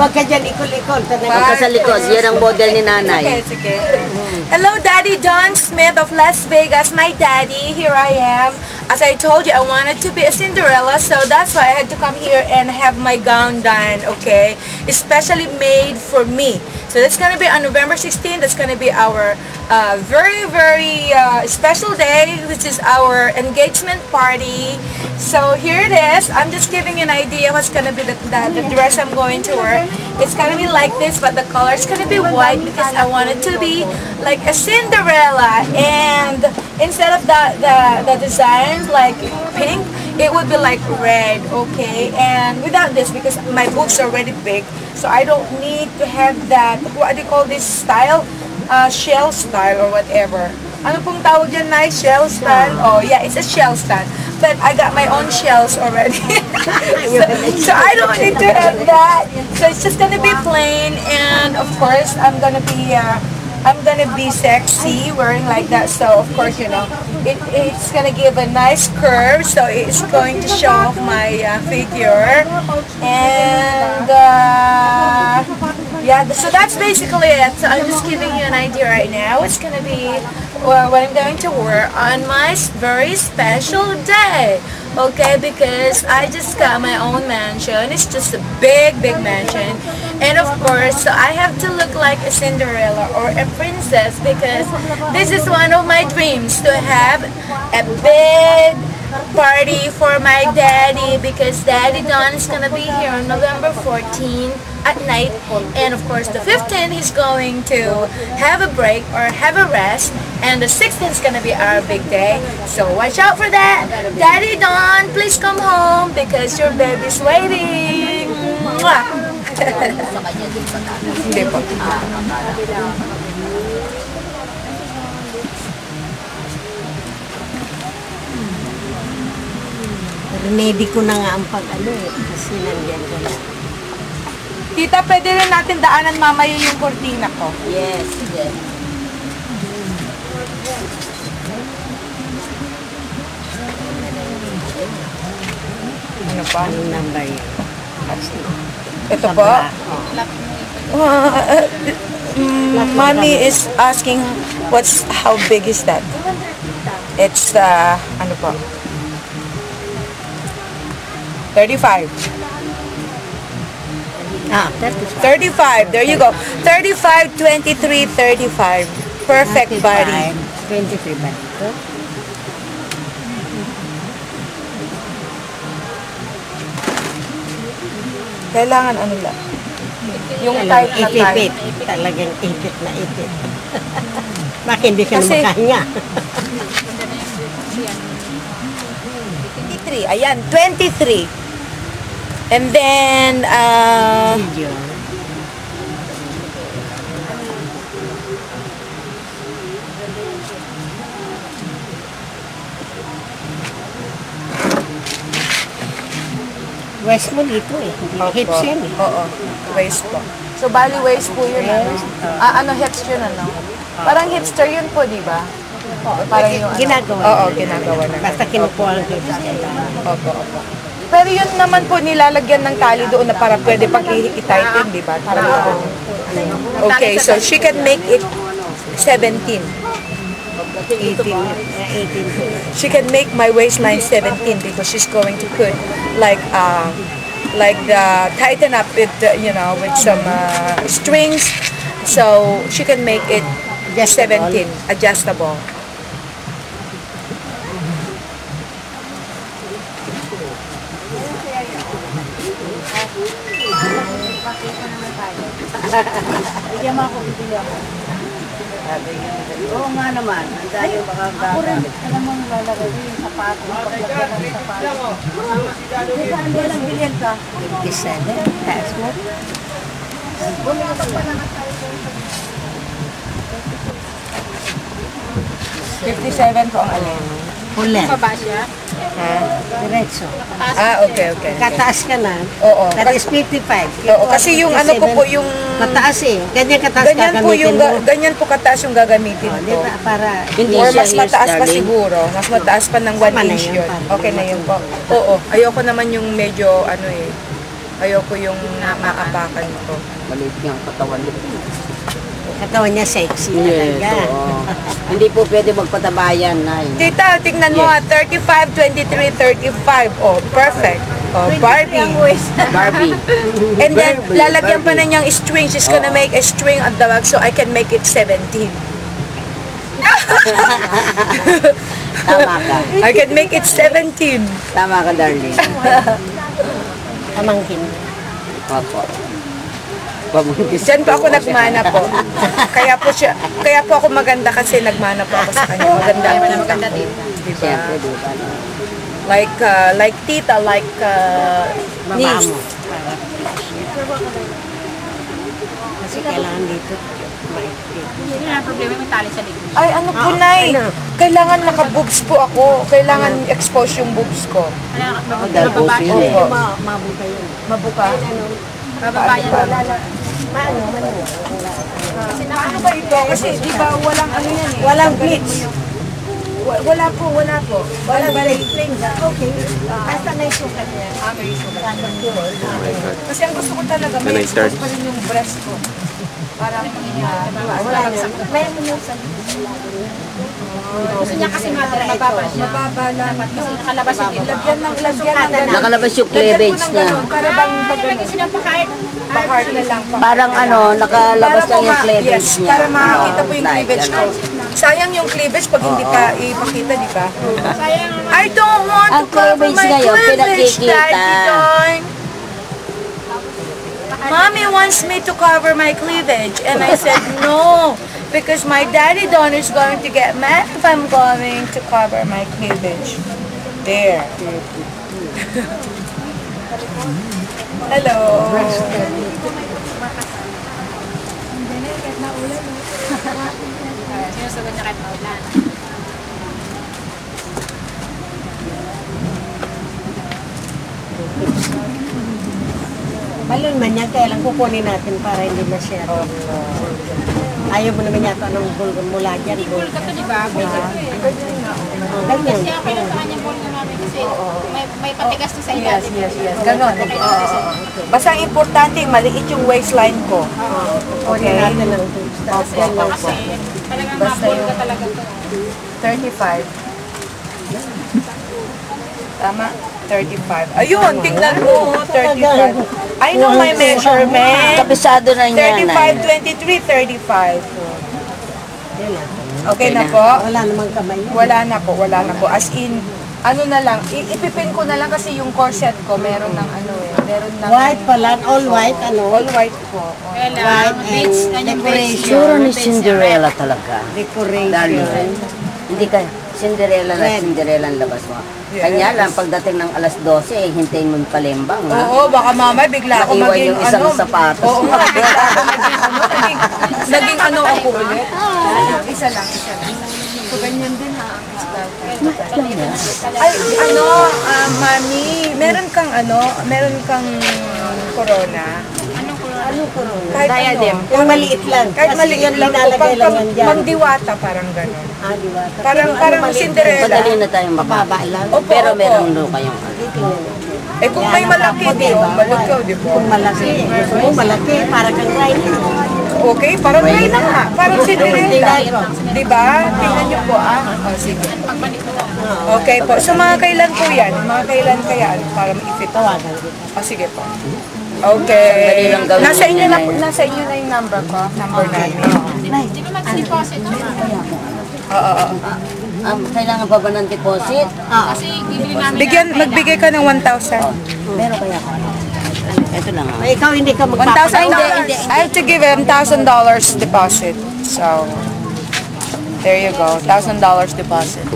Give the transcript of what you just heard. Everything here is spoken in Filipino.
Huwag ka dyan ikul-ikul. Huwag ka sa likod. Yan ang model ni nanay. Okay, sige. Hello, Daddy Don Smith of Las Vegas. My daddy, here I am. As I told you, I wanted to be a Cinderella, so that's why I had to come here and have my gown done, okay? Especially made for me. So that's gonna be on November 16th. That's gonna be our very, very special day, which is our engagement party. So here it is. I'm just giving you an idea what's gonna be the dress I'm going to wear. It's gonna be like this, but the color is gonna be white because I want it to be like a Cinderella. And instead of the designs like pink, it would be like red, okay? And without this, because my boobs are already big, so I don't need to have that, what do you call this style? Shell style or whatever. Ano pong tawag dyan, nice shell style? Oh yeah, it's a shell style. But I got my own shells already. so I don't need to have that. So it's just gonna be plain, and of course I'm gonna be sexy wearing like that. So of course, you know, it's gonna give a nice curve. So it's going to show off my figure, and yeah. So that's basically it. So I'm just giving you an idea right now. It's gonna be what I'm going to wear on my very special day. Okay, because I just got my own mansion. It's just a big, big mansion. And of course, so I have to look like a Cinderella or a princess, because this is one of my dreams, to have a big party for my daddy, because Daddy Don is gonna be here on November 14th at night, and of course the 15th he's going to have a break or have a rest, and the 16th is gonna be our big day. So watch out for that. Daddy Don, please come home because your baby's waiting. Mwah! Hindi po. Ready ko na nga ang pag-ano eh. Kasi nandiyan ko na. Tita, pwede rin natin daanan mamaya yung kortina ko. Yes, yes. Ano pa? Anong number yan? Ito po. Mommy is asking how big is that? It's ano po? 35. Ah, 35. There you go. 35, 23, 35. Perfect body. 23 ba ito? Kailangan ano lang? Yung type na type. Ipipit. Talagang ipit na ipit. Bakit hindi ka na Kasi- makahinga? 23. Ayan, 23. And then, Video. Waist mo dito eh. Hips yan eh. Oo, waist po. So, bali waist po yun, ano? Ano, hips yun, ano? Parang hipster yun po, di ba? Parang yung, ano? Ginagawa Oo, na. ginagawa na. Basta kinukuha ang hips nila. Opo, opo. Pero yun naman po, nilalagyan ng tali doon na para pwede pag i-tighten, di ba? Parang okay, so she can make it 17. 18. She can make my waistline 17 because she's going to put like the tighten up it, you know, with some strings, so she can make it 17 adjustable. Bigyan mo ako, bibili ako. Oo nga naman. Ang dahil baka gagamit. Alam mo, lalagay yung sapato. Paglagyan ng sapato. Saan ba lang bilhin ka? 57. Taas mo? $57 po ang alin. Hulen. Baba siya? Diretso. Okay. Kataas ka na. Oo. That is 55. Oo, kasi yung ano ko po, yung mataas eh. Ganyan kataas ganyan po kataas yung gagamitin Oh, ko. di ba? Para Hindi Or siya mas mataas pa darling. siguro. Mas mataas pa ng 1 Tama na inch yun, yun. parang Okay na yun po. Oo. Ayoko naman yung medyo ano eh. Ayoko yung naapakan ko. Maliit niya ang katawan nito. Katawan niya sexy Yes, talaga. oo. Hindi po pwede magpatabayan, Nay. Tita, tingnan mo Yes. 35, 23, 35. Oh, perfect. Oh, Barbie. Barbie. And then, Barbie, lalagyan pa na Barbie. niyang string. She's gonna make a string at the back so I can make it 17. Tama ka. I can make it 17. Tama ka, darling. Pamangkin. Opo. Pamangkin. Diyan po ako nagmana po. Kaya po ako maganda kasi nagmana po ako sa kanya. Maganda ang tita ko. Diba? Siyempre, di ba? Like tita, like niece. Mama mo. Kasi kailangan dito maikpit. Hindi na problema, may tali sa likod. Ay, ano po, Nay? Kailangan naka-boobs po ako. Kailangan expose yung boobs ko. Dahil po sila eh. Opo. Mabuta yun. Mabuka. Bababayan mo. Ano ba ito? Kasi di ba walang ano yan eh. Walang bleach. Wala po. Walang bleach. Okay. Basta may sukat niya. May sugat. Kasi ang gusto ko talaga, may expose pa rin yung breast ko. Parang, Wala na. May mo sa Gusto niya kasi mababa siya. mababa lang. Kasi nakalabas yung iba. Lagyan ng ganun. Nakalabas yung Lagyan ko cleavage ng na. ganun, para bang Lagi silang pa-heart. pa-heart na lang. Parang ano, nakalabas Para lang yung cleavage yes, niya. para makakita po yung Like, cleavage ko. ano. Sayang yung cleavage pag hindi pa ipakita, di ba? Sayang I don't want to Ang cover cleavage my ngayon, cleavage, pinakikita. Daddy Don. Mommy wants me to cover my cleavage, and I said no, because my daddy Don is going to get mad if I'm going to cover my cleavage. There. Hello. sinusugot niya kahit maulan. balon man yan, kaya lang kukunin natin para hindi masyado. Ayaw mo naman yata ng bulgon mula dyan. Ball ka to, di ba? Ball ka to eh. Ganyan. Kasi okay lang sa kanya ball na namin kasi may patigas to sa Yes, ilalim. yes, yes. Ganon. Basta ang importante, maliit yung waistline ko. Kukunin natin ng tubes. Tapos yan lang po. Kasi talagang Basta maball yung- ka talaga to. 35. Tama? 35. Ayun, tingnan mo. 35. I know my measurement. Kabisado na niya, 35, Nay. 23, 35. Yan lang. Okay na po? Wala namang kamay yan. Wala na po. As in, ano na lang, ipipin ko na lang kasi yung corset ko, meron ng ano eh. Meron ng... White pala, all white, ano? All white po. Kaya lang, White beads, and kanyang decoration. beads. Sure ni Cinderella talaga. Decoration. Darling. Hindi ka, Cinderella na Red. Cinderella ang labas mo. Yes. Kanya lang, pagdating ng alas 12, eh, hintayin mo yung palembang, ha? Oo, baka mamay bigla ako Naiwan maging yung isang ano. sapatos. Oo nga, bigla ako naging ano ako ulit. Isa lang. So, ganyan din ha. Ay, ano, mami, meron kang corona. Anong corona? Kahit Diadem. ano. Yung maliit lang. Kahit Kasi maliit yun lang po, nilalagay lang yan dyan. pangdiwata, parang gano'n. Ah, di ba? Parang Cinderella. Madali na tayong Mababa lang. Opo, Pero opo. meron doon kayong ano. Eh kung may malaki, di ba? Malagaw, di ba? Kung malaki. Gusto mo malaki, para kang rhino. Okay, parang may na nga. Parang Cinderella. Di ba? Tingnan niyo po, O, sige. Okay po. So, mga kailan po yan? Mga kailan kaya? Para ma-fit. Tawagan kita. O, sige po. Okay. Dali lang gawin Nasa inyo niya na, na yun. nasa inyo na yung number ko. Number namin. Di ba mag-deposit naman? Oo. Kailangan pa ba ng deposit? Kasi bibili namin Magbigay ka ng 1,000. Meron kaya ako. Ito lang, ha? Ay, ikaw hindi ka 1,000 magpapalagay. I have to give him $1,000 deposit. So, there you go. $1,000 deposit.